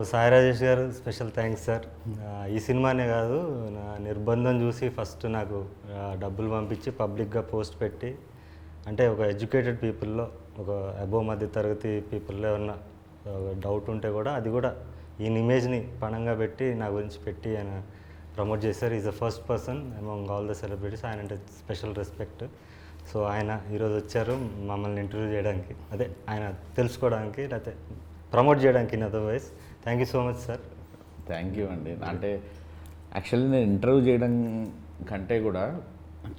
సాయి రాజేష్ గారు special thanks sir. ఈ సినిమానే కాదు, నా నిర్బంధం చూసి ఫస్ట్ నాకు డబ్బులు పంపించి పబ్లిక్గా పోస్ట్ పెట్టి, అంటే ఒక ఎడ్యుకేటెడ్ పీపుల్లో, ఒక అబోవ్ మధ్య తరగతి పీపుల్లో ఏమన్నా డౌట్ ఉంటే కూడా అది కూడా ఈయన ఇమేజ్ని పణంగా పెట్టి నా గురించి పెట్టి ఆయన ప్రమోట్ చేశారు. Is the first person among all the celebrities. ఆయన అంటే స్పెషల్ రెస్పెక్ట్. సో ఆయన ఈరోజు వచ్చారు మమ్మల్ని ఇంటర్వ్యూ చేయడానికి, అదే ఆయన తెలుసుకోవడానికి, లేకపోతే ప్రమోట్ చేయడానికి. In otherwise thank you so much sir. Thank you అండి. అంటే యాక్చువల్లీ నేను ఇంటర్వ్యూ చేయడం కంటే కూడా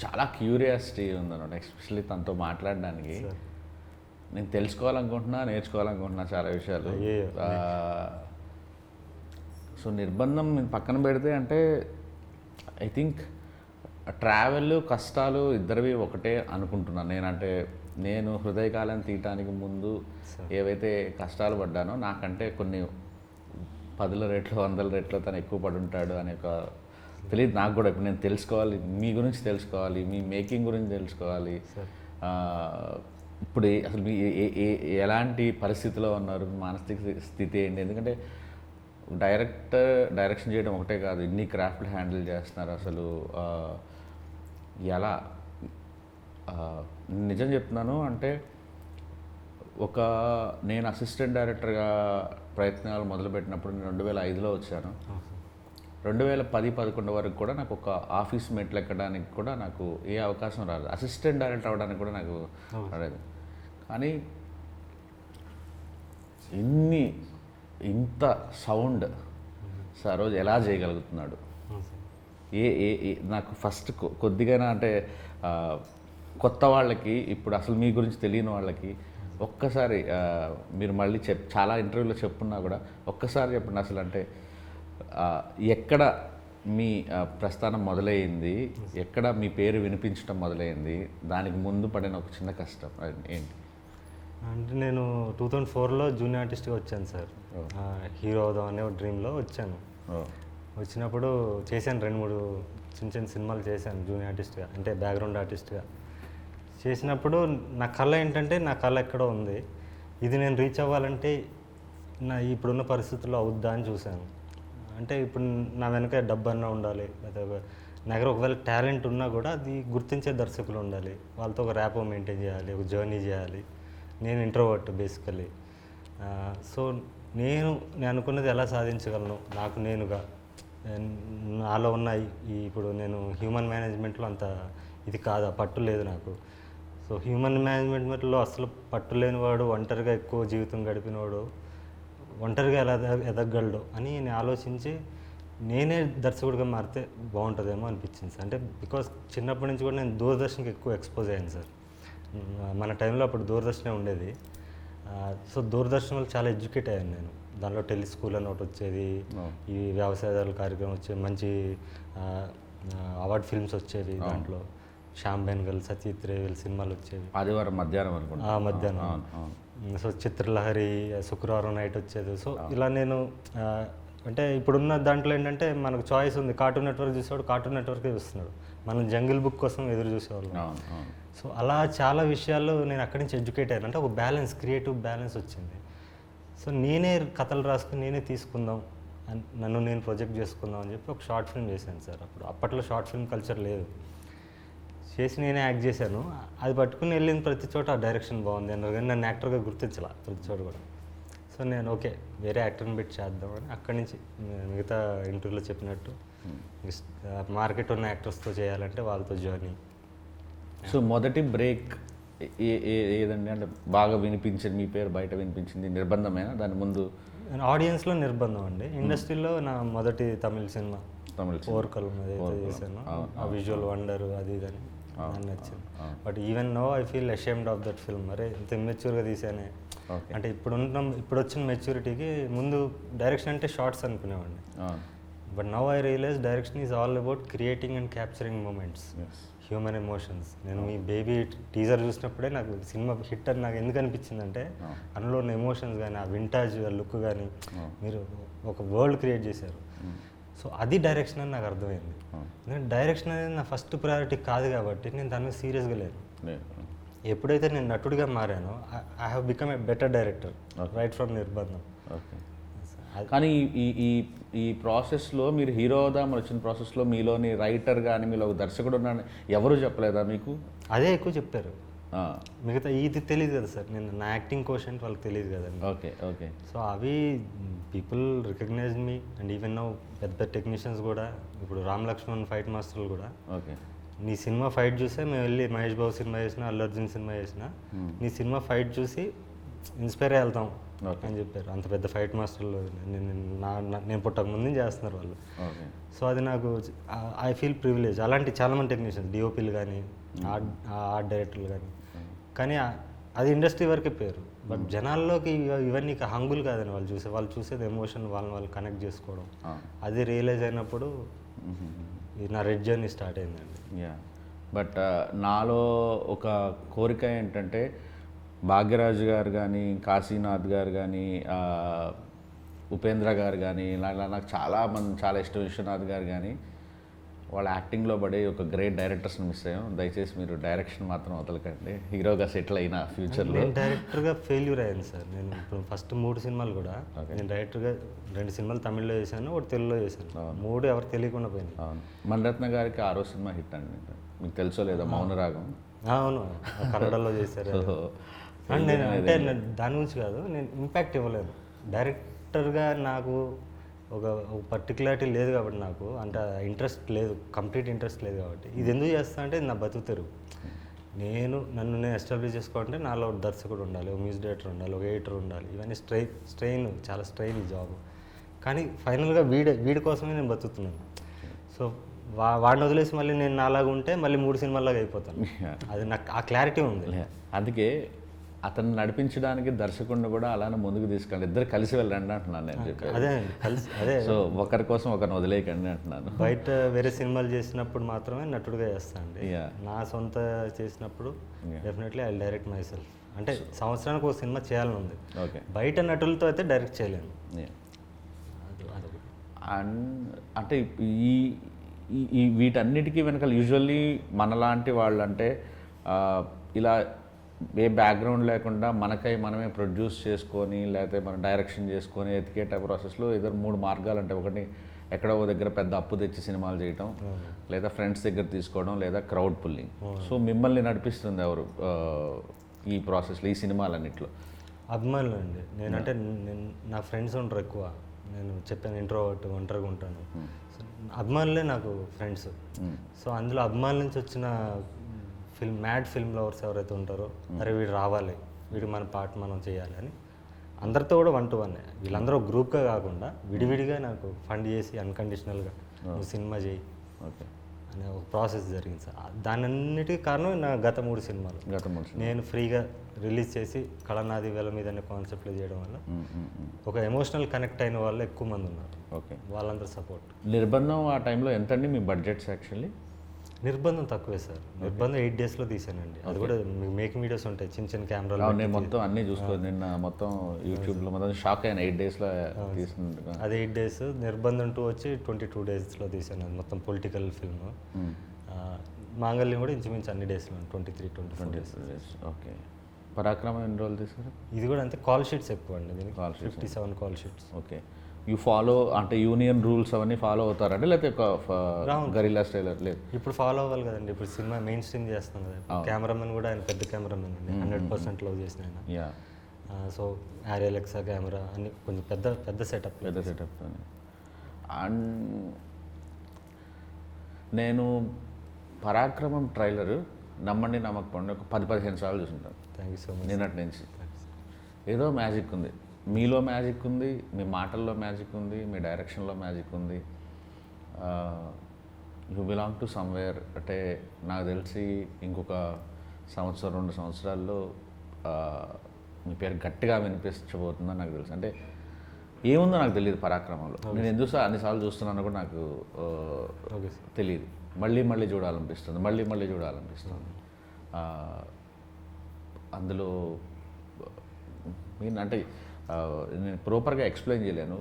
చాలా క్యూరియాసిటీ ఉందన్నమాట, ఎస్పెషల్లీ తనతో మాట్లాడడానికి. నేను తెలుసుకోవాలనుకుంటున్నా, నేర్చుకోవాలనుకుంటున్నా చాలా విషయాలు. సో నిర్బంధం పక్కన పెడితే అంటే ఐ థింక్ ట్రావెల్ కష్టాలు ఇద్దరివి ఒకటే అనుకుంటున్నాను నేనంటే. నేను హృదయకాలం తీయటానికి ముందు ఏవైతే కష్టాలు పడ్డానో, నాకంటే కొన్ని 10 రెట్లు 100 రెట్లు తను ఎక్కువ పడి ఉంటాడు అనే ఒక తెలియదు నాకు కూడా. ఇప్పుడు నేను తెలుసుకోవాలి, మీ గురించి తెలుసుకోవాలి, మీ మేకింగ్ గురించి తెలుసుకోవాలి. ఇప్పుడు అసలు మీ ఎలాంటి పరిస్థితిలో ఉన్నారు, మానసిక స్థితి ఏంటి? ఎందుకంటే డైరెక్షన్ చేయడం ఒకటే కాదు, ఇన్ని క్రాఫ్ట్లు హ్యాండిల్ చేస్తున్నారు. అసలు ఎలా నిజం చెప్తున్నాను అంటే, నేను అసిస్టెంట్ డైరెక్టర్గా ప్రయత్నాలు మొదలుపెట్టినప్పుడు నేను 2005లో వచ్చాను. 2010-11 వరకు కూడా నాకు ఒక ఆఫీస్ మెట్లు ఎక్కడానికి కూడా నాకు ఏ అవకాశం రాలేదు. అసిస్టెంట్ డైరెక్టర్ అవ్వడానికి కూడా నాకు రాలేదు. కానీ ఇంత సౌండ్ సరోజ్ ఎలా చేయగలుగుతున్నాడు? నాకు ఫస్ట్ కొద్దిగా అంటే కొత్త వాళ్ళకి, ఇప్పుడు అసలు మీ గురించి తెలియని వాళ్ళకి ఒక్కసారి మీరు మళ్ళీ చాలా ఇంటర్వ్యూలో చెప్పున్నా కూడా ఒక్కసారి చెప్పండి. అసలు అంటే ఎక్కడ మీ ప్రస్థానం మొదలైంది, ఎక్కడ మీ పేరు వినిపించడం మొదలైంది, దానికి ముందు పడిన ఒక చిన్న కష్టం ఏంటి? అంటే నేను 2004లో జూనియర్ ఆర్టిస్ట్గా వచ్చాను సార్. హీరో అవుదాం అనే డ్రీమ్లో వచ్చాను. వచ్చినప్పుడు చేశాను 2-3 చిన్న సినిమాలు చేశాను జూనియర్ ఆర్టిస్ట్గా, అంటే బ్యాక్గ్రౌండ్ ఆర్టిస్ట్గా. చేసినప్పుడు నా కళ ఏంటంటే, నా కళ ఎక్కడో ఉంది, ఇది నేను రీచ్ అవ్వాలంటే నా ఇప్పుడున్న పరిస్థితుల్లో అవుద్దా అని చూశాను. అంటే ఇప్పుడు నా వెనక డబ్బు అన్నా ఉండాలి, లేదా నా దగ్గర ఒకవేళ టాలెంట్ ఉన్నా కూడా అది గుర్తించే దర్శకులు ఉండాలి, వాళ్ళతో ఒక ర్యాపో మెయింటైన్ చేయాలి, ఒక జర్నీ చేయాలి. నేను ఇంట్రోవర్ట్ బేసికలీ. సో నేను అనుకున్నది ఎలా సాధించగలను నాకు నేనుగా. నాలో ఉన్న ఇప్పుడు నేను హ్యూమన్ మేనేజ్మెంట్లో అంత ఇది కాదు, పట్టు లేదు నాకు. సో హ్యూమన్ మేనేజ్మెంట్లో అసలు పట్టు లేనివాడు, ఒంటరిగా ఎక్కువ జీవితం గడిపినవాడు ఒంటరిగా ఎలా ఎదగలడు అని నేను ఆలోచించి నేనే దర్శకుడిగా మారితే బాగుంటుందేమో అనిపించింది సార్. అంటే బికాస్ చిన్నప్పటి నుంచి కూడా నేను దూరదర్శన్కి ఎక్కువ ఎక్స్పోజ్ అయ్యాను సార్. మన టైంలో అప్పుడు దూరదర్శనే ఉండేది. సో దూరదర్శన్ చాలా ఎడ్యుకేట్ అయ్యాను నేను. దానిలో టెలిస్కూల్ అని ఒకటి వచ్చేది, ఈ వ్యవసాయదారుల కార్యక్రమం వచ్చేది, మంచి అవార్డ్ ఫిల్మ్స్ వచ్చేవి. దాంట్లో శ్యామ్ బెనగల్, సత్యజిత్ రే వీళ్ళ సినిమాలు వచ్చేవి. ఆదివారం మధ్యాహ్నం అనుకుంటా. మధ్యాహ్నం. సో చిత్రలహరి శుక్రవారం నైట్ వచ్చేది. సో ఇలా నేను అంటే ఇప్పుడున్న దాంట్లో ఏంటంటే మనకు చాయిస్ ఉంది. కార్టూన్ నెట్వర్క్ చూసేవాడు కార్టూన్ నెట్వర్కే చూస్తున్నాడు, మనం జంగిల్ బుక్ కోసం ఎదురు చూసేవాళ్ళం. సో అలా చాలా విషయాలు నేను అక్కడి నుంచి ఎడ్యుకేట్ అయ్యాను. అంటే ఒక బ్యాలెన్స్, క్రియేటివ్ బ్యాలెన్స్ వచ్చింది. సో నేనే కథలు రాసుకుని నేనే తీసుకుందాం, నన్ను నేను ప్రొజెక్ట్ చేసుకుందాం అని చెప్పి ఒక షార్ట్ ఫిల్మ్ చేశాను సార్. అప్పట్లో షార్ట్ ఫిల్మ్ కల్చర్ లేదు. చేసి నేనే యాక్ట్ చేశాను. అది పట్టుకుని వెళ్ళిన ప్రతి చోట ఆ డైరెక్షన్ బాగుంది అన్నారు, కానీ నన్ను యాక్టర్గా గుర్తించాల ప్రతి చోట కూడా. సో నేను ఓకే వేరే యాక్టర్ని పెట్టి చేద్దామని అక్కడి నుంచి మిగతా ఇంటర్వ్యూలో చెప్పినట్టు మార్కెట్ ఉన్న యాక్టర్స్తో చేయాలంటే వాళ్ళతో జర్నీ. సో మొదటి బ్రేక్ ఏదండి? అంటే బాగా వినిపించింది, మీ పేరు బయట వినిపించింది నిర్బంధమేనా? దాని ముందు ఆడియన్స్లో నిర్బంధం అండి. ఇండస్ట్రీలో నా మొదటి తమిళ సినిమా ఓర్కల్ ఏదైతే చేశాను, ఆ విజువల్ వండర్ అది ఇదని నాకు నచ్చింది. But even know I feel ashamed of that film. అరే ఇంత ఇమ్మెచ్యూర్గా తీసానే. అంటే ఇప్పుడు వచ్చిన మెచ్యూరిటీకి ముందు డైరెక్షన్ అంటే షార్ట్స్ అనుకునేవాడిని. But now I realize direction is all about creating and capturing moments, human emotions. నేను మీ బేబీ టీజర్ చూసినప్పుడే నాకు సినిమా హిట్ అని నాకు ఎందుకు అనిపించిందంటే, అందులో ఉన్న ఎమోషన్స్ కానీ, ఆ వింటాజ్ లుక్ కానీ, మీరు ఒక వరల్డ్ క్రియేట్ చేశారు. సో అది డైరెక్షన్ అని నాకు అర్థమైంది. ఎందుకంటే డైరెక్షన్ అనేది నా ఫస్ట్ ప్రయారిటీ కాదు కాబట్టి నేను దాని మీద సీరియస్గా లేదు. ఎప్పుడైతే నేను నటుడిగా మారానో I have become a better director right from నిర్బంధం. కానీ ఈ ఈ ఈ ప్రాసెస్లో మీరు హీరో అవుదామని వచ్చిన ప్రాసెస్లో మీలోని రైటర్ కానీ మీలో ఒక దర్శకుడు ఉన్నాడని ఎవరు చెప్పలేదా మీకు? అదే ఎక్కువ చెప్పారు. మిగతా ఇది తెలియదు కదా సార్, నేను నా యాక్టింగ్ కోషన్ వాళ్ళకి తెలియదు కదండి. Okay okay. సో అవి people recognize me and even now పెద్ద టెక్నీషియన్స్ కూడా, ఇప్పుడు రామ్ లక్ష్మణ్ ఫైట్ మాస్టర్లు కూడా ఓకే నీ సినిమా ఫైట్ చూసే మేము వెళ్ళి మహేష్ బాబు సినిమా చేసినా, అల్లు అర్జున్ సినిమా చేసినా నీ సినిమా ఫైట్ చూసి ఇన్స్పైర్ అయ్యి వెళ్తాం అని చెప్పారు. అంత పెద్ద ఫైట్ మాస్టర్లు నేను పుట్టక ముందు చేస్తున్నారు వాళ్ళు. సో అది నాకు ఐ ఫీల్ ప్రివిలేజ్. అలాంటి చాలామంది టెక్నీషియన్స్, డిఓపీలు కానీ ఆర్ట్ డైరెక్టర్లు కానీ అది ఇండస్ట్రీ వరకే పేరు. బట్ జనాల్లోకి ఇవన్నీ హంగులు కాదని వాళ్ళు చూసేది ఎమోషన్, వాళ్ళు కనెక్ట్ చేసుకోవడం. అది రియలైజ్ అయినప్పుడు నా రెడ్ జర్నీ స్టార్ట్ అయిందండి. యా, బట్ నాలో ఒక కోరిక ఏంటంటే భాగ్యరాజు గారు కానీ, కాశీనాథ్ గారు కానీ, ఉపేంద్ర గారు కానీ, ఇలా నాకు చాలా ఇష్టం, విశ్వనాథ్ గారు కానీ, వాళ్ళ యాక్టింగ్లో పడే ఒక గ్రేట్ డైరెక్టర్స్ని మిస్ అయ్యాం. దయచేసి మీరు డైరెక్షన్ మాత్రం వదలకండి. హీరోగా సెటిల్ అయినా ఫ్యూచర్లో. నేను డైరెక్టర్గా ఫెయిల్యూర్ అయ్యాను సార్. నేను ఇప్పుడు ఫస్ట్ 3 సినిమాలు కూడా నేను డైరెక్టర్గా 2 సినిమాలు తమిళ్లో చేశాను, 1 తెలుగులో చేశాను. 3 ఎవరు తెలియకుండా పోయింది. అవును, మణిరత్న గారికి 6వ సినిమా హిట్ అండి, మీకు తెలుసో లేదా, మౌనరాగం. అవును, కన్నడలో చేశారు. అండ్ నేను అంటే దాని గురించి కాదు, నేను ఇంపాక్ట్ ఇవ్వలేదు డైరెక్టర్గా. నాకు ఒక పర్టికులారిటీ లేదు కాబట్టి, నాకు అంటే ఇంట్రెస్ట్ లేదు, కంప్లీట్ ఇంట్రెస్ట్ లేదు కాబట్టి. ఇది ఎందుకు చేస్తా అంటే నా బతుకు తెరువు. నన్ను నేను ఎస్టాబ్లిష్ చేసుకోవాలంటే నాలో ఒక దర్శకుడు ఉండాలి, ఒక మ్యూజిక్ డైరెక్టర్ ఉండాలి, ఒక ఎడిటర్ ఉండాలి. ఇవన్నీ స్ట్రెయిన్, చాలా స్ట్రెయిన్ ఈ జాబ్. కానీ ఫైనల్గా వీడి కోసమే నేను బతుకుతున్నాను. సో వాడిని వదిలేసి మళ్ళీ నేను నాలాగా ఉంటే మళ్ళీ 3 సినిమాలాగా అయిపోతాను. అది నాకు ఆ క్లారిటీ ఉంది. అందుకే అతన్ని నడిపించడానికి దర్శకుడిని కూడా అలానే ముందుకు తీసుకెళ్ళి ఇద్దరు కలిసి వెళ్ళండి అంటున్నాను నేను. అదే సో ఒకరి కోసం ఒకరిని వదిలేయకండి అంటున్నాను. బయట వేరే సినిమాలు చేసినప్పుడు మాత్రమే నటుడుగా చేస్తాను అండి. నా సొంత చేసినప్పుడు definitely I direct my self. అంటే సంవత్సరానికి ఒక సినిమా చేయాలని ఉంది. ఓకే, బయట నటులతో అయితే డైరెక్ట్ చేయలేను. అండ్ అంటే ఈ వీటన్నిటికీ వెనకాల యూజువల్లీ మనలాంటి వాళ్ళు అంటే ఇలా ఏ బ్యాక్గ్రౌండ్ లేకుండా మనమే ప్రొడ్యూస్ చేసుకొని, లేకపోతే మనం డైరెక్షన్ చేసుకొని ఎతికేట ప్రాసెస్లో 3 మార్గాలు అంటే, ఒకటి ఎక్కడో దగ్గర పెద్ద అప్పు తెచ్చి సినిమాలు చేయటం, లేదా ఫ్రెండ్స్ దగ్గర తీసుకోవడం, లేదా క్రౌడ్ పుల్లింగ్. సో మిమ్మల్ని నడిపిస్తుంది ఎవరు ఈ ప్రాసెస్లో, ఈ సినిమాలన్నింటిలో? అభిమానులు అండి. నేనంటే నా ఫ్రెండ్స్ ఉంటారు ఎక్కువ. నేను చెప్పాను ఇంట్రోవర్ట్, ఒంటరిగా ఉంటాను. అభిమానులే నాకు ఫ్రెండ్స్. సో అందులో అభిమానుల నుంచి వచ్చిన మ్యాడ్ ఫిల్మ్ లవర్స్ ఎవరైతే ఉంటారో, అరే వీడు రావాలి, వీడు మన పార్ట్ మనం చేయాలి అని అందరితో కూడా 1 to 1. వీళ్ళందరూ గ్రూప్గా కాకుండా విడివిడిగా నాకు ఫండ్ చేసి అన్కండిషనల్గా నువ్వు సినిమా చేయి అనే ఒక ప్రాసెస్ జరిగింది సార్. దానన్నిటికీ కారణం నా గత 3 సినిమాలు. నేను ఫ్రీగా రిలీజ్ చేసి కళనాది వేల మీద అనే కాన్సెప్ట్లో చేయడం వల్ల ఒక ఎమోషనల్ కనెక్ట్ అయిన వాళ్ళు ఎక్కువ మంది ఉన్నారు. ఓకే, వాళ్ళందరూ సపోర్ట్. నిర్బంధం ఆ టైంలో ఎంతండి మీ బడ్జెట్స్? యాక్చువల్లీ నిర్బంధం తక్కువే సార్. నిర్బంధం 8 daysలో తీసానండి. అది కూడా మేకింగ్ వీడియోస్ ఉంటాయి, చిన్న కెమెరాలో. నేను మొత్తం అన్నీ చూసుకోవాలి, నిన్న మొత్తం యూట్యూబ్లో మొత్తం షాక్ అయినా 8 daysలో తీసినట్టుగా. అది 8 days. నిర్బంధం 2 వచ్చి 22 daysలో తీసాను. అది మొత్తం పొలిటికల్ ఫిల్మ్. మాంగళ్యం కూడా ఇంచుమించు అన్ని డేస్లో 23-24 days. ఓకే, పరాక్రమం ఎన్ని రోజులు తీసారు? ఇది కూడా అంతే, కాల్ షీట్స్ ఎక్కువ అండి దీనికి. 57 call sheets. Okay, you follow అంటే యూనియన్ రూల్స్ అవన్నీ ఫాలో అవుతారండి, లేకపోతే గరిల్లా స్టైలర్? లేదు, ఇప్పుడు ఫాలో అవ్వాలి కదండి. ఇప్పుడు సినిమా మెయిన్ స్ట్రీమ్ చేస్తాం కదా. కెమెరామెన్ కూడా ఆయన పెద్ద కెమెరామెన్ అండి, 100% లవ్ చేసిన ఆయన. సో ఆర్ఎల్ఎక్సా కెమెరా అన్ని కొంచెం పెద్ద సెటప్. అండ్ నేను పరాక్రమం ట్రైలర్ నమ్మండి నమ్మకపోండి ఒక 10-15 సార్లు చూసుంటాను. Thank you so much. నిన్నటి నుంచి ఏదో మ్యాజిక్ ఉంది, మీలో మ్యాజిక్ ఉంది, మీ మాటల్లో మ్యాజిక్ ఉంది, మీ డైరెక్షన్లో మ్యాజిక్ ఉంది. You belong to somewhere. అంటే నాకు తెలిసి ఇంకొక 1-2 సంవత్సరాల్లో మీ పేరు గట్టిగా వినిపించబోతుందని నాకు తెలుసు. అంటే ఏముందో నాకు తెలియదు పరాక్రమంలో. నేను ఎందుకు అన్నిసార్లు చూస్తున్నాను కూడా నాకు తెలియదు. మళ్ళీ చూడాలనిపిస్తుంది, మళ్ళీ చూడాలనిపిస్తుంది. అందులో మీన్ అంటే నేను ప్రాపర్గా ఎక్స్ప్లెయిన్ చేయలేను.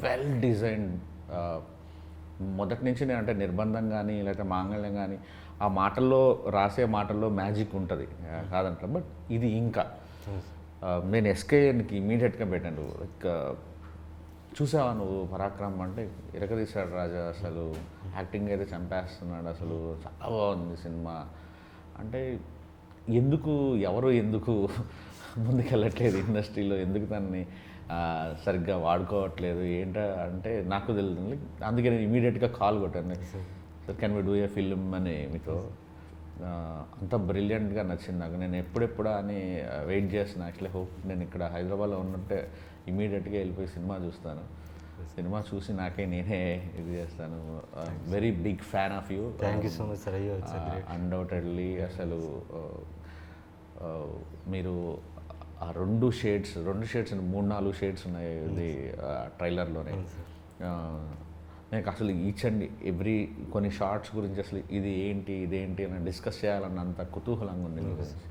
Well designed. మొదటి నుంచి నేను అంటే నిర్బంధం కానీ లేకపోతే మాంగళ్యం కానీ ఆ మాటల్లో రాసే మాటల్లో మ్యాజిక్ ఉంటుంది కాదంట. బట్ ఇది ఇంకా నేను ఎస్కేఎన్కి ఇమీడియట్గా పెట్టాను. లైక్ చూసావా నువ్వు పరాక్రమం అంటే ఇరకదీశాడు రాజా, అసలు యాక్టింగ్ అయితే చంపేస్తున్నాడు, అసలు చాలా బాగుంది సినిమా అంటే ఎవరు ఎందుకు ముందుకెళ్ళట్లేదు ఇండస్ట్రీలో, ఎందుకు దాన్ని సరిగ్గా వాడుకోవట్లేదు ఏంటో అంటే నాకు తెలియదు. అందుకే నేను ఇమీడియట్గా కాల్ కొట్టాను, sir can we do a film అని మీతో. అంత బ్రిలియంట్గా నచ్చింది నాకు. నేను ఎప్పుడెప్పుడా అని వెయిట్ చేస్తున్నాను. యాక్చువల్లీ హోప్ నేను ఇక్కడ హైదరాబాద్లో ఉన్నట్టే ఇమీడియట్గా వెళ్ళిపోయి సినిమా చూస్తాను. సినిమా చూసి నేనే ఇది చేస్తాను. Very big fan of you. Thank you so much sir. అయ్యో అన్డౌటెడ్లీ అసలు మీరు ఆ 2 షేడ్స్ 3-4 షేడ్స్ ఉన్నాయి ఇది ట్రైలర్లోనే. నాకు అసలు ఈచ్ అండ్ ఎవ్రీ కొన్ని షార్ట్స్ గురించి అసలు ఇదేంటి అని డిస్కస్ చేయాలన్నంత కుతూహలంగా ఉంది మీ గురించి.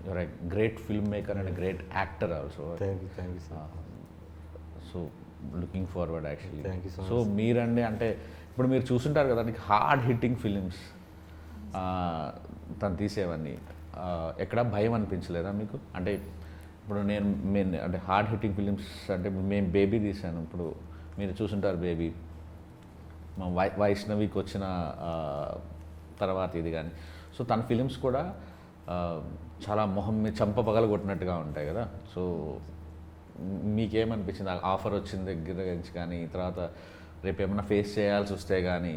Your a great film maker and great actor also. Thank you sir. So looking forward actually. Thank you so much. So మీరండి అంటే ఇప్పుడు మీరు చూసుంటారు కదా, నీకు హార్డ్ హిట్టింగ్ ఫిలిమ్స్ తను తీసేవన్నీ ఎక్కడ భయం అనిపించలేదా మీకు? అంటే ఇప్పుడు నేను అంటే హార్డ్ హిట్టింగ్ ఫిలిమ్స్ అంటే మేము బేబీ తీసాను, ఇప్పుడు మీరు చూసుంటారు బేబీ, మా వైష్ణవికి వచ్చిన తర్వాత ఇది కానీ. సో తన ఫిలిమ్స్ కూడా చాలా మొహం మీద చంప పగలగొట్టినట్టుగా ఉంటాయి కదా. సో మీకేమనిపించింది ఆ ఆఫర్ వచ్చిన దగ్గర నుంచి కానీ, తర్వాత రేపు ఏమైనా ఫేస్ చేయాల్సి వస్తే కానీ?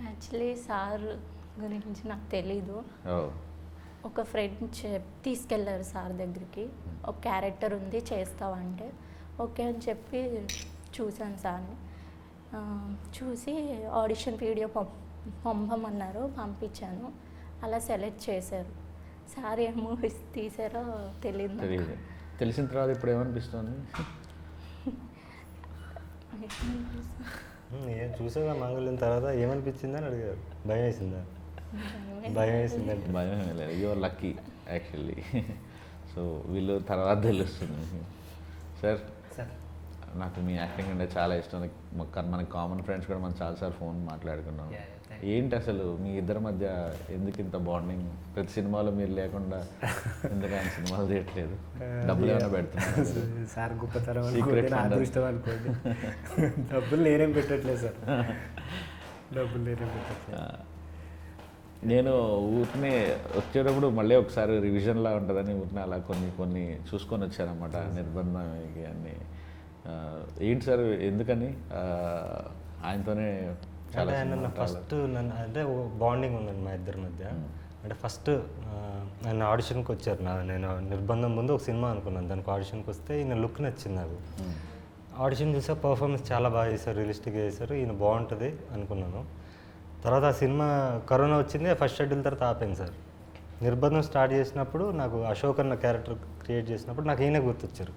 యాక్చువల్లీ సార్ గురించి నాకు తెలీదు. ఒక ఫ్రెండ్ తీసుకెళ్ళారు సార్ దగ్గరికి, ఒక క్యారెక్టర్ ఉంది చేస్తావంటే ఓకే అని చెప్పి చూశాను సార్ని. చూసి ఆడిషన్ వీడియో పంపమన్నారు, పంపించాను. అలా సెలెక్ట్ చేశారు. సార్ ఏ మూవీస్ తీసారో తెలియదు. తెలిసిన తర్వాత ఇప్పుడు ఏమనిపిస్తుంది? ఏం చూసాగా మంగళం తర్వాత ఏమనిపించింది అని అడిగారు. భయం వేసిందా? భయం వేసిందంటే భయం లేదు, యువర్ లక్కీ యాక్చువల్లీ. సో వీళ్ళు తర్వాత తెలుస్తుంది. సార్ నాకు మీ యాక్టింగ్ అంటే చాలా ఇష్టం. మనకి కామన్ ఫ్రెండ్స్ కూడా మనం చాలాసార్లు ఫోన్ మాట్లాడుకున్నాం. ఏంటి అసలు మీ ఇద్దరి మధ్య ఎందుకు ఇంత బాండింగ్? ప్రతి సినిమాలో మీరు లేకుండా ఎందుకు ఆయన సినిమాలు తీయట్లేదు? డబ్బులు ఏమైనా పెడుతున్నారు? సార్ గొప్పతనం అనుకోండి, నా అదృష్టం అనుకోండి. డబ్బులు నేనేం పెట్టట్లేదు సార్, డబ్బులు నేనేం పెట్టట్లేదు. నేను ఊరినే వచ్చేటప్పుడు మళ్ళీ ఒకసారి రివిజన్లా ఉంటుందని ఊరినే అలా కొన్ని చూసుకొని వచ్చానమాట. నిర్బంధం అన్నీ ఏంటి సార్ ఎందుకని ఆయనతోనే చాలా ఫస్ట్ నన్ను అంటే బాండింగ్ ఉందండి మా ఇద్దరి మధ్య. అంటే ఫస్ట్ ఆయన ఆడిషన్కి వచ్చారు. నేను నిర్బంధం ముందు ఒక సినిమా అనుకున్నాను, దానికి ఆడిషన్కి వస్తే ఈయన లుక్ నచ్చింది నాకు. ఆడిషన్ చూసా, పర్ఫార్మెన్స్ చాలా బాగా చేశారు, రియలిస్టిక్గా చేశారు, ఈయన బాగుంటుంది అనుకున్నాను. తర్వాత ఆ సినిమా కరోనా వచ్చింది, ఫస్ట్ షెడ్యూల్ తర్వాత ఆపాను సార్. నిర్బంధం స్టార్ట్ చేసినప్పుడు నాకు అశోక్ అన్న క్యారెక్టర్ క్రియేట్ చేసినప్పుడు నాకు ఈయన గుర్తొచ్చారు.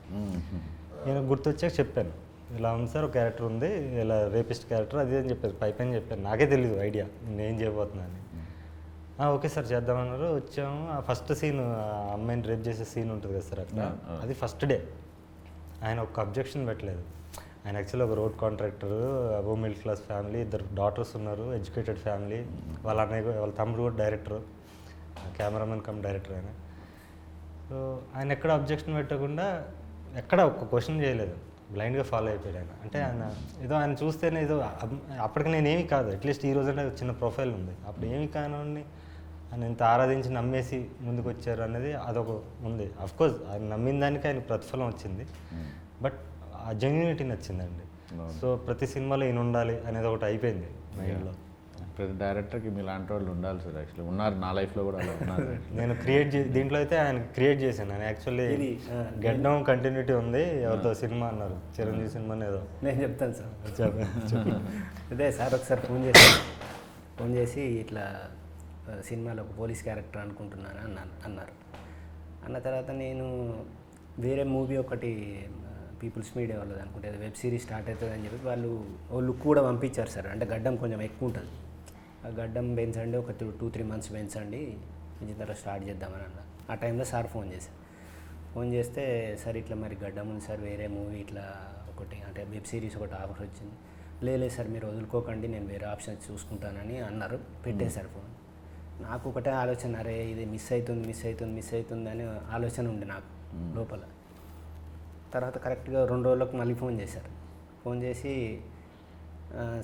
ఈయన గుర్తొచ్చాక చెప్పాను, ఇలా ఉంది సార్ ఒక క్యారెక్టర్ ఉంది, ఇలా రేపిస్ట్ క్యారెక్టర్ అది అని చెప్పారు. పైపైన చెప్పాను, నాకే తెలియదు ఐడియా నేను ఏం చేయబోతున్నాను. ఓకే సార్ చేద్దామన్నారు. వచ్చాము. ఆ ఫస్ట్ సీన్, అమ్మాయిని రేప్ చేసే సీన్ ఉంటుంది కదా సార్ అక్కడ, అది ఫస్ట్ డే. ఆయన ఒక అబ్జెక్షన్ పెట్టలేదు. ఆయన యాక్చువల్లీ ఒక రోడ్ కాంట్రాక్టర్, అబో మిడిల్ క్లాస్ ఫ్యామిలీ, 2 డాటర్స్ ఉన్నారు, ఎడ్యుకేటెడ్ ఫ్యామిలీ. వాళ్ళ అన్నయ్య వాళ్ళ తమ్ముడు కూడా డైరెక్టర్, కెమెరామెన్ కమ్ డైరెక్టర్ ఆయన. సో ఆయన ఎక్కడ అబ్జెక్షన్ పెట్టకుండా ఎక్కడ ఒక్క క్వశ్చన్ చేయలేదు, బ్లైండ్గా ఫాలో అయిపోయాడు ఆయన. అంటే ఆయన చూస్తేనే అప్పటికి నేనేమి కాదు, అట్లీస్ట్ ఈ రోజు అంటే చిన్న ప్రొఫైల్ ఉంది, అప్పుడు ఏమి కానివ్వండి ఆయన ఇంత ఆరాధించి నమ్మేసి ముందుకు వచ్చారు అనేది అదొక ఉంది. అఫ్కోర్స్ ఆయన నమ్మిన దానికి ఆయన ప్రతిఫలం వచ్చింది, బట్ ఆ జెన్యూనిటీ నచ్చిందండి. సో ప్రతి సినిమాలో ఈయన ఉండాలి అనేది ఒకటి అయిపోయింది మైండ్లో. ప్రతి డైరెక్టర్కి మీలాంటి వాళ్ళు ఉండాలి సార్. యాక్చువల్లీ ఉన్నారు, నా లైఫ్లో కూడా అలా ఉన్నారు. నేను దీంట్లో అయితే ఆయన క్రియేట్ చేశాను. నేను యాక్చువల్లీ గెడ్డం కంటిన్యూటీ ఉంది, ఎవరితో సినిమా అన్నారు, చిరంజీవి సినిమా ఏదో. నేను చెప్తాను సార్. అదే సార్ ఒకసారి ఫోన్ చేసి ఇట్లా సినిమాలో ఒక పోలీస్ క్యారెక్టర్ అనుకుంటున్నాను అన్నారు. అన్న తర్వాత నేను వేరే మూవీ ఒకటి పీపుల్స్ మీడియా వాళ్ళది అనుకుంటే వెబ్ సిరీస్ స్టార్ట్ అవుతుంది అని చెప్పి వాళ్ళు ఓ లుక్ కూడా పంపించారు సార్. అంటే గడ్డం కొంచెం ఎక్కువ ఉంటుంది, ఆ గడ్డం పెంచండి, ఒక 2-3 మంత్స్ పెంచండి, పెంచిన తర్వాత స్టార్ట్ చేద్దామని అన్నారు. ఆ టైంలో సార్ ఫోన్ చేస్తే సార్ ఇట్లా మరి గడ్డం ఉంది సార్, వేరే మూవీ ఇట్లా ఒకటి అంటే వెబ్ సిరీస్ ఒకటి ఆఫర్ వచ్చింది. లేదు సార్ మీరు వదులుకోకండి, నేను వేరే ఆప్షన్ చూసుకుంటానని అన్నారు. పెట్టేశారు ఫోన్. నాకు ఒకటే ఆలోచన, అరే ఇది మిస్ అవుతుంది అని ఆలోచన ఉంది నాకు లోపల. తర్వాత కరెక్ట్గా 2 రోజులకు మళ్ళీ ఫోన్ చేశారు. ఫోన్ చేసి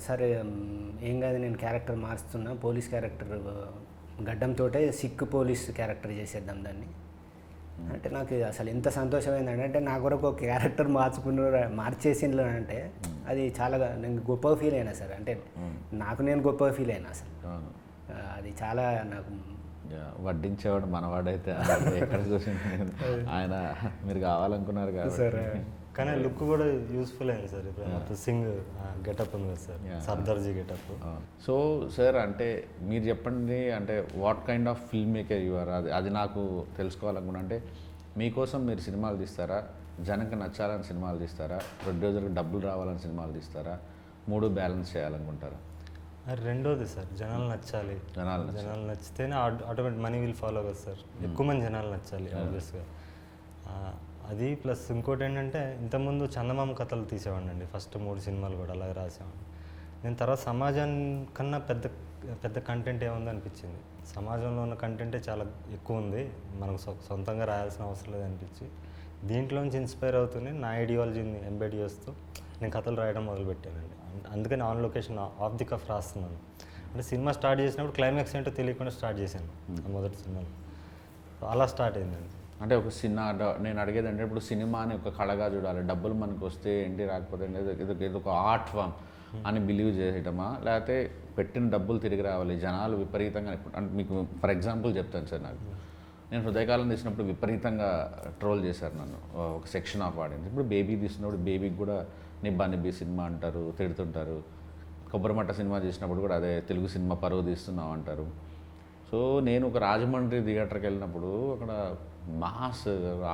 సరే ఏం కాదు, నేను క్యారెక్టర్ మారుస్తున్నా, పోలీస్ క్యారెక్టర్ గడ్డంతో సిక్ పోలీస్ క్యారెక్టర్ చేసేద్దాం దాన్ని అంటే నాకు అసలు ఎంత సంతోషమైందంటే, అంటే నా కొరకు ఒక క్యారెక్టర్ మార్చేసిండ్రు అంటే అది చాలా నేను గొప్పగా ఫీల్ అయినా సార్. అంటే నాకు నేను గొప్పగా ఫీల్ అయినా అసలు. అది చాలా నాకు వడ్డించేవాడు మనవాడైతే ఎక్కడ చూసి ఆయన మీరు కావాలనుకున్నారు కదా సార్. కానీ లుక్ కూడా యూస్ఫుల్ అయింది సార్. ఇప్పుడు మొత్తం సింగ్ గెటప్ ఉంది కదా sir, Sardarji getup. So sir అంటే మీరు చెప్పండి, అంటే what kind of film maker you are, అది నాకు తెలుసుకోవాలనుకున్నా. అంటే మీకోసం మీరు సినిమాలు తీస్తారా, జనంకి నచ్చాలని సినిమాలు తీస్తారా, ప్రొడ్యూసర్కి డబ్బులు రావాలని సినిమాలు తీస్తారా, మూడు బ్యాలెన్స్ చేయాలనుకుంటారా? అది రెండోది సార్, జనాలు నచ్చాలి. జనాలు నచ్చితేనే ఆటోమేటిక్ మనీ విల్ ఫాలో కదా సార్. ఎక్కువ మంది జనాలు నచ్చాలి ఆబ్వియస్గా. అది ప్లస్ ఇంకోటి ఏంటంటే, ఇంతకుముందు చందమామ కథలు తీసేవాడిని అండి. ఫస్ట్ 3 సినిమాలు కూడా అలాగే రాసేవాడిని. నేను తర్వాత సమాజానికన్నా పెద్ద పెద్ద కంటెంట్ ఏముంది అనిపించింది. సమాజంలో ఉన్న కంటెంటే చాలా ఎక్కువ ఉంది, మనకు సొంతంగా రాయాల్సిన అవసరం లేదు అనిపించి దీంట్లోంచి ఇన్స్పైర్ అవుతూనే నా ఐడియాలజీని ఎంబెడ్ చేస్తూ నేను కథలు రాయడం మొదలుపెట్టానండి. అందుకని on location off the cuff రాస్తున్నాను. అంటే సినిమా స్టార్ట్ చేసినప్పుడు క్లైమాక్స్ ఏంటో తెలియకుండా స్టార్ట్ చేశాను ఆ మొదటి సినిమాలో. అలా స్టార్ట్ అయిందండి. అంటే ఒక నేను అడిగేది అంటే, ఇప్పుడు సినిమాని ఒక కళగా చూడాలి, డబ్బులు మనకు వస్తే ఏంటి రాకపోతే ఇది ఒక ఆర్ట్ ఫామ్ అని బిలీవ్ చేయటమా, లేకపోతే పెట్టిన డబ్బులు తిరిగి రావాలి, జనాలు విపరీతంగా. అంటే మీకు ఫర్ ఎగ్జాంపుల్ చెప్తాను సార్. నేను హృదయకాలం తీసినప్పుడు విపరీతంగా ట్రోల్ చేశారు నన్ను ఒక సెక్షన్ ఆఫ్ ఆడియన్స్. ఇప్పుడు బేబీ తీసినప్పుడు బేబీకి కూడా నిబ్బా నిబ్బి సినిమా అంటారు, తిడుతుంటారు. కొబ్బరిమట్ట సినిమా చేసినప్పుడు కూడా అదే తెలుగు సినిమా పరువు తీస్తున్నాం అంటారు. సో నేను ఒక రాజమండ్రి థియేటర్కి వెళ్ళినప్పుడు అక్కడ మాస్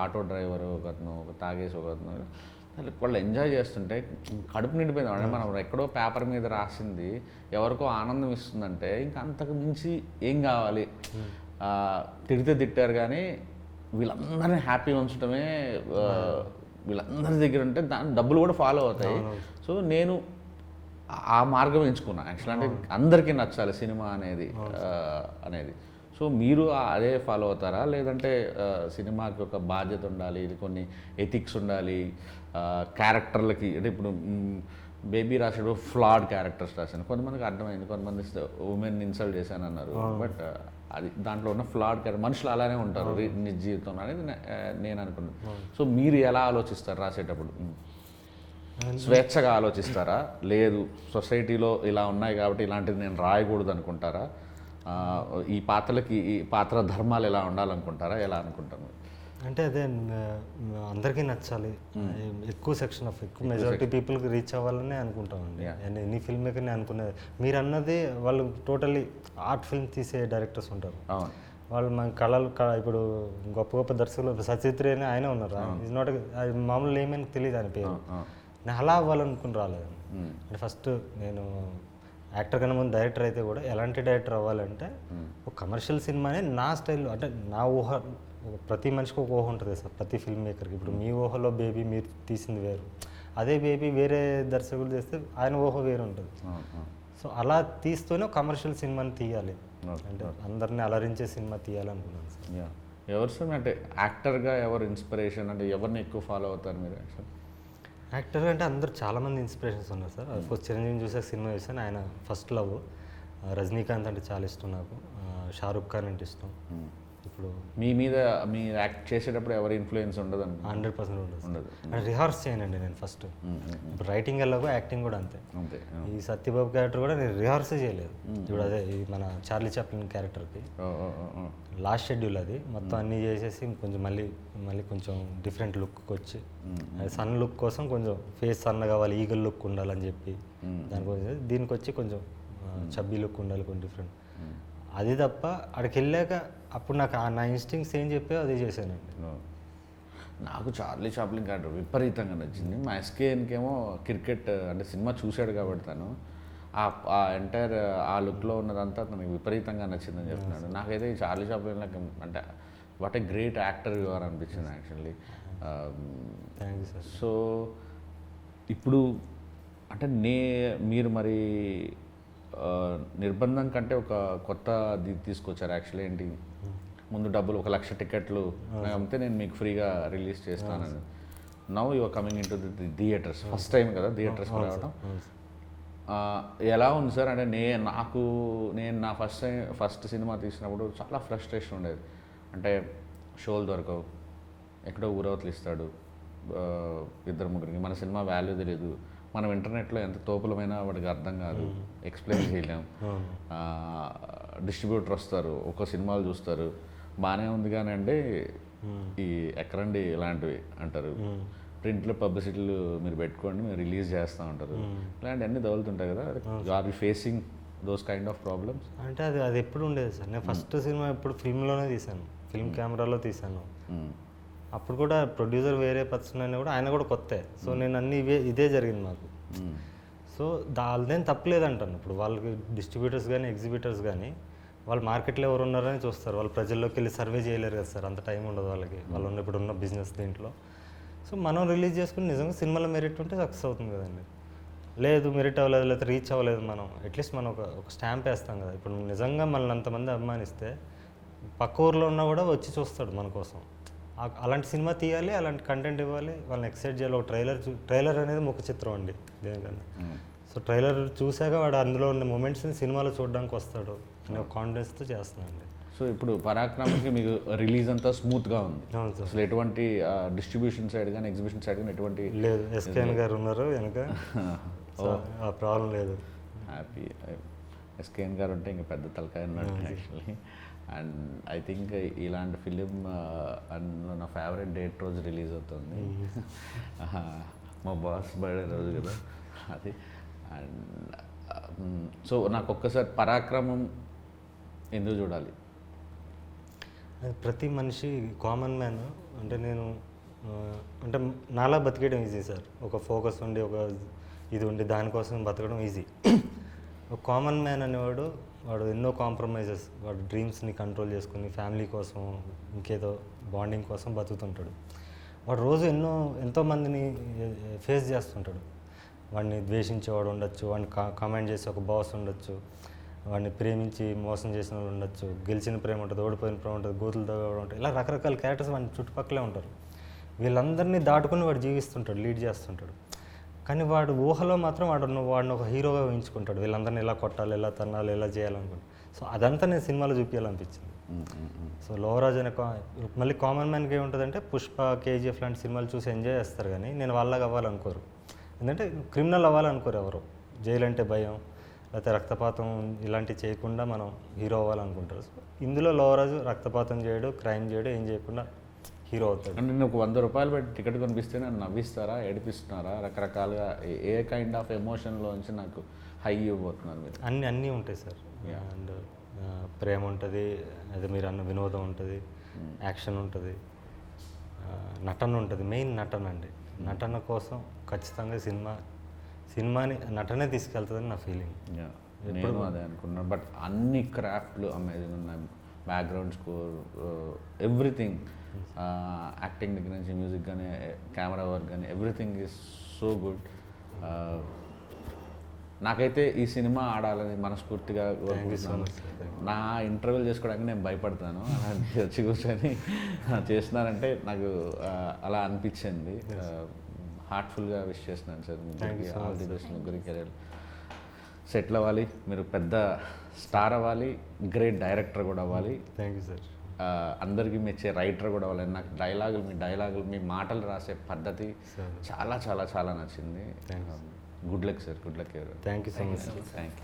ఆటో డ్రైవరు ఒకతను, ఒక తాగేసి ఒకతను, వాళ్ళు ఎంజాయ్ చేస్తుంటే కడుపు నిండిపోయింది. అంటే మనం ఎక్కడో పేపర్ మీద రాసింది ఎవరికో ఆనందం ఇస్తుందంటే ఇంకా అంతకు మించి ఏం కావాలి. తిడితే తిట్టారు కానీ వీళ్ళందరినీ హ్యాపీగా ఉంచడమే వీళ్ళందరి దగ్గర ఉంటే దాని డబ్బులు కూడా ఫాలో అవుతాయి. సో నేను ఆ మార్గం ఎంచుకున్నాను యాక్చువల్. అంటే అందరికీ నచ్చాలి సినిమా అనేది. సో మీరు అదే ఫాలో అవుతారా, లేదంటే సినిమాకి ఒక బాధ్యత ఉండాలి, ఇది కొన్ని ఎథిక్స్ ఉండాలి, క్యారెక్టర్లకి? అంటే ఇప్పుడు బేబీ రాసేటప్పుడు ఫ్లాడ్ క్యారెక్టర్స్ రాశాను, కొంతమందికి అర్థమైంది, కొంతమంది ఉమెన్ ఇన్సల్ట్ చేశాను అన్నారు. బట్ అది దాంట్లో ఉన్న ఫ్లాడ్ క్యారెక్టర్, మనుషులు అలానే ఉంటారు నిజ జీవితంలో అనేది నేను అనుకున్నాను. సో మీరు ఎలా ఆలోచిస్తారు రాసేటప్పుడు? స్వేచ్ఛగా ఆలోచిస్తారా, లేదు సొసైటీలో ఇలా ఉన్నాయి కాబట్టి ఇలాంటిది నేను రాయకూడదు అనుకుంటారా, ఈ పాత్రలకి ఈ పాత్ర ధర్మాలు ఎలా ఉండాలనుకుంటారా, ఎలా అనుకుంటారు? అంటే అదే అందరికీ నచ్చాలి, ఎక్కువ మెజారిటీ పీపుల్కి రీచ్ అవ్వాలని అనుకుంటామండి. ఎనీ ఫిల్మ్ మేకర్ని అనుకునేది. మీరు అన్నది వాళ్ళు టోటల్లీ ఆర్ట్ ఫిల్మ్ తీసే డైరెక్టర్స్ ఉంటారు, వాళ్ళు మన కళలు ఇప్పుడు గొప్ప గొప్ప దర్శకులు సచిత్రి అని ఆయన ఉన్నారు. ఈజ్ నాట్ మామూలు ఏమైనా తెలియదు ఆయన పేరు. నేను అలా అవ్వాలనుకుని రాలేదండి. అంటే ఫస్ట్ నేను యాక్టర్ కన్నా ముందు డైరెక్టర్ అయితే కూడా ఎలాంటి డైరెక్టర్ అవ్వాలంటే ఒక కమర్షియల్ సినిమానే నా స్టైల్లో, అంటే నా ఊహ, ప్రతి మనిషికి ఒక ఊహ ఉంటుంది సార్, ప్రతి ఫిల్మ్ మేకర్కి. ఇప్పుడు మీ ఊహలో బేబీ మీరు తీసింది వేరు, అదే బేబీ వేరే దర్శకులు చేస్తే ఆయన ఊహ వేరు ఉంటుంది. సో అలా తీస్తూనే కమర్షియల్ సినిమాని తీయాలి, అంటే అందరినీ అలరించే సినిమా తీయాలనుకున్నాను సార్. ఎవరు సార్ అంటే యాక్టర్గా ఎవరు ఇన్స్పిరేషన్, అంటే ఎవరిని ఎక్కువ ఫాలో అవుతారు మీరు? యాక్టర్ అంటే అందరు చాలామంది ఇన్స్పిరేషన్స్ ఉన్నారు సార్. అఫ్కోర్స్ చిరంజీవి చూసే సినిమా చూసాను, ఆయన ఫస్ట్ లవ్. రజనీకాంత్ అంటే చాలా ఇష్టం నాకు, షారుఖ్ ఖాన్ అంటే ఇష్టం. ఇప్పుడు మీ మీద మీరు యాక్ట్ చేసేటప్పుడు ఎవరి ఇన్ఫ్లుయెన్స్ ఉండదు? 100% ఉండదు. అంటే రిహార్స్ చేయనండి నేను ఫస్ట్. ఇప్పుడు రైటింగ్ ఎలాగో యాక్టింగ్ కూడా అంతే. ఈ సత్యబాబు క్యారెక్టర్ కూడా నేను రిహార్సే చేయలేదు. ఇప్పుడు అదే ఈ మన చార్లీ చాప్లిన్ క్యారెక్టర్కి లాస్ట్ షెడ్యూల్ అది మొత్తం అన్నీ చేసేసి కొంచెం మళ్ళీ కొంచెం డిఫరెంట్ లుక్ వచ్చి, సన్ లుక్ కోసం కొంచెం ఫేస్ సన్న కావాలి, ఈగల్ లుక్ ఉండాలని చెప్పి దానికోసం దీనికి వచ్చి కొంచెం చబ్బీ లుక్ ఉండాలి, కొంచెం డిఫరెంట్. అది తప్ప అక్కడికి వెళ్ళాక అప్పుడు నాకు నా ఇన్స్టింక్ట్స్ ఏం చెప్పాయో అదే చేశానండి. నాకు చార్లీ చాప్లిన్ క్యారెక్టర్ విపరీతంగా నచ్చింది. మా ఎస్కేఎన్కేమో క్రికెట్ అంటే సినిమా చూశాడు కాబట్టి తను ఆ ఎంటైర్ ఆ లుక్లో ఉన్నదంతా తనకి విపరీతంగా నచ్చిందని చెప్తున్నాడు. నాకైతే ఈ చార్లీ చాప్లిన్ అంటే what a great actor your అనిపించింది actually. Thank you sir. So ఇప్పుడు అంటే మీరు మరి నిర్బంధం కంటే ఒక కొత్త తీసుకొచ్చారు యాక్చువల్లీ. ఏంటి, ముందు డబ్బులు 1,00,000 టికెట్లు అమ్మితే నేను మీకు ఫ్రీగా రిలీజ్ చేస్తానని. Now your coming in to the theatres first time కదా థియేటర్స్కి రావడం. అవును సార్. ఎలా ఉంది సార్ అంటే నేను నా ఫస్ట్ సినిమా తీసినప్పుడు చాలా ఫ్రస్ట్రేషన్ ఉండేది. అంటే షోలు దొరకవు, ఎక్కడో ఊరవతలు ఇస్తాడు ఇద్దరు ముగ్గురికి, మన సినిమా వాల్యూ తెలియదు, మనం ఇంటర్నెట్లో ఎంత తోపులమైనా వాడికి అర్థం కాదు, ఎక్స్ప్లెయిన్ చేయలేం. డిస్ట్రిబ్యూటర్ వస్తారు, ఒక సినిమాలు చూస్తారు, బాగానే ఉంది కానీ అండి ఈ ఎక్కడండి ఇలాంటివి అంటారు, ప్రింట్లో పబ్లిసిటీలు మీరు పెట్టుకోండి మేము రిలీజ్ చేస్తూ ఉంటారు, ఇలాంటివన్నీ తగులుతుంటాయి కదా. Are you facing those kind of problems? అంటే అది ఎప్పుడు ఉండేది సార్. నేను ఫస్ట్ సినిమా ఎప్పుడు ఫిల్మ్లోనే తీశాను, ఫిల్మ్ కెమెరాలో తీశాను. అప్పుడు కూడా ప్రొడ్యూసర్ వేరే పర్సన్ అయినా కూడా ఆయన కూడా కొత్తే. సో నేను అన్ని ఇదే జరిగింది నాకు. సో దానిదేం తప్పలేదంటాను. ఇప్పుడు వాళ్ళకి డిస్ట్రిబ్యూటర్స్ కానీ ఎగ్జిబిటర్స్ కానీ వాళ్ళు మార్కెట్లో ఎవరు ఉన్నారని చూస్తారు, వాళ్ళు ప్రజల్లోకి వెళ్ళి సర్వే చేయలేరు కదా సార్, అంత టైం ఉండదు వాళ్ళకి, వాళ్ళు ఇప్పుడున్న బిజినెస్ దీంట్లో. సో మనం రిలీజ్ చేసుకుని నిజంగా సినిమాలో మెరిట్ ఉంటే సక్సెస్ అవుతుంది కదండి. లేదు మెరిట్ అవ్వలేదు, లేకపోతే రీచ్ అవ్వలేదు, మనం అట్లీస్ట్ మనం ఒక స్టాంప్ వేస్తాం కదా. ఇప్పుడు నిజంగా మనల్ని అంతమంది అభిమానిస్తే పక్క ఊర్లో ఉన్నా కూడా వచ్చి చూస్తాడు మన కోసం. అలాంటి సినిమా తీయాలి, అలాంటి కంటెంట్ ఇవ్వాలి, వాళ్ళని ఎక్సైట్ చేయాలి. ఒక ట్రైలర్ అనేది ముఖ చిత్రం అండి దేనికన్నా. సో ట్రైలర్ చూశాక వాడు అందులో ఉన్న మూమెంట్స్ని సినిమాలో చూడడానికి వస్తాడు అనే ఒక కాన్ఫిడెన్స్తో చేస్తున్నానండి. సో ఇప్పుడు పరాక్రమకి మీకు రిలీజ్ అంతా స్మూత్గా ఉంది, అవును సార్. అసలు ఎటువంటి డిస్ట్రిబ్యూషన్ సైడ్ కానీ ఎగ్జిబిషన్ సైడ్ కానీ ఎటువంటి లేదు, ఎస్కేఎన్ గారు ఉన్నారు వెనక, సో ఆ ప్రాబ్లం లేదు. హ్యాపీ. ఎస్కేఎన్ గారు ఉంటే ఇంకా పెద్ద తలకాయ ఉన్నాడు యాక్చువల్లీ. అండ్ ఐ థింక్ ఇలాంటి ఫిలిం అండ్ నా ఫేవరెట్ డేట్ రోజు రిలీజ్ అవుతుంది, మా బాస్ బర్త్డే రోజు కదా అది. అండ్ సో నాకు ఒక్కసారి పరాక్రమం ఎందుకు చూడాలి? అది ప్రతి మనిషి కామన్ మ్యాన్. అంటే నేను అంటే నాలా బతికేయడం ఈజీ సార్. ఒక ఫోకస్ ఉండి ఒక ఇది ఉండి దానికోసం బతకడం ఈజీ. ఒక కామన్ మ్యాన్ అనేవాడు వాడు ఎన్నో కాంప్రమైజెస్, వాడు డ్రీమ్స్ని కంట్రోల్ చేసుకుని ఫ్యామిలీ కోసం ఇంకేదో బాండింగ్ కోసం బతుకుతుంటాడు. వాడు రోజు ఎంతోమందిని ఫేస్ చేస్తుంటాడు. వాడిని ద్వేషించేవాడు ఉండొచ్చు, వాడిని కామెంట్ చేసి ఒక బాస్ ఉండొచ్చు, వాడిని ప్రేమించి మోసం చేసిన వాళ్ళు ఉండొచ్చు, గెలిచిన ప్రేమ ఉంటుంది, ఓడిపోయిన ప్రేమ ఉంటుంది, గోతులు తగ్గడం ఉంటుంది, ఇలా రకరకాల క్యారెక్టర్స్ వాడి చుట్టుపక్కలే ఉంటారు. వీళ్ళందరినీ దాటుకుని వాడు జీవిస్తుంటాడు, లీడ్ చేస్తుంటాడు. కానీ వాడు ఊహలో మాత్రం వాడిని ఒక హీరోగా ఊహించుకుంటాడు, వీళ్ళందరినీ ఎలా కొట్టాలి, ఎలా తన్నాలి, ఎలా చేయాలనుకుంటాడు. సో అదంతా నేను సినిమాలో చూపించాలనిపించింది. సో లోవరాజ్ అనే మళ్ళీ కామన్ మ్యాన్కి ఏముంటుందంటే పుష్ప, కేజీఎఫ్ లాంటి సినిమాలు చూసి ఎంజాయ్ చేస్తారు, కానీ నేను వాళ్ళగా అవ్వాలనుకోరు. ఎందుకంటే క్రిమినల్ అవ్వాలనుకోరు ఎవరు. జైలు అంటే భయం, లేకపోతే రక్తపాతం ఇలాంటివి చేయకుండా మనం హీరో అవ్వాలనుకుంటారు. సో ఇందులో లోవరాజు రక్తపాతం చేయడు, క్రైమ్ చేయడు, ఏం చేయకుండా హీరో అవుతాడు. అంటే నేను ఒక 100 రూపాయలు పెట్టి టికెట్ కొనిపిస్తే నన్ను నవ్విస్తారా, ఏడిపిస్తున్నారా, రకరకాలుగా ఏ కైండ్ ఆఫ్ ఎమోషన్లోంచి నాకు హై ఇవ్వబోతున్నారు మీరు? అన్నీ ఉంటాయి సార్. అండ్ ప్రేమ ఉంటుంది, అదే మీరు అన్న వినోదం ఉంటుంది, యాక్షన్ ఉంటుంది, నటన ఉంటుంది. మెయిన్ నటన అండి. నటన కోసం ఖచ్చితంగా సినిమాని నటనే తీసుకెళ్తుందని నా ఫీలింగ్. నేను అదే అనుకున్నాను. బట్ అన్ని క్రాఫ్ట్లు అమేజింగ్ ఉన్నాయి, బ్యాక్గ్రౌండ్ స్కోర్, ఎవ్రీథింగ్, యాక్టింగ్ దగ్గర నుంచి మ్యూజిక్ కానీ కెమెరా వర్క్ కానీ ఎవ్రీథింగ్ ఈజ్ సో గుడ్. నాకైతే ఈ సినిమా ఆడాలని మనస్ఫూర్తిగా కోరుకుంటున్నాను. నా ఇంటర్వ్యూలు చేసుకోవడానికి నేను భయపడతాను, అలాంటి వచ్చి కూర్చొని చేస్తున్నానంటే నాకు అలా అనిపించింది. హార్ట్ఫుల్గా విష్ చేస్తున్నాను సార్ ముగ్గురికి, ఆల్ ది బెస్ట్. ముగ్గురికి కెరీర్ సెటిల్ అవ్వాలి, మీరు పెద్ద స్టార్ అవ్వాలి, గ్రేట్ డైరెక్టర్ కూడా అవ్వాలి. Thank you sir. అందరికీ మెచ్చే రైటర్ కూడా అవ్వాలి. నాకు డైలాగులు మీ మాటలు రాసే పద్ధతి చాలా చాలా చాలా నచ్చింది. Good luck sir, good luck. Thank you so much. Thank you.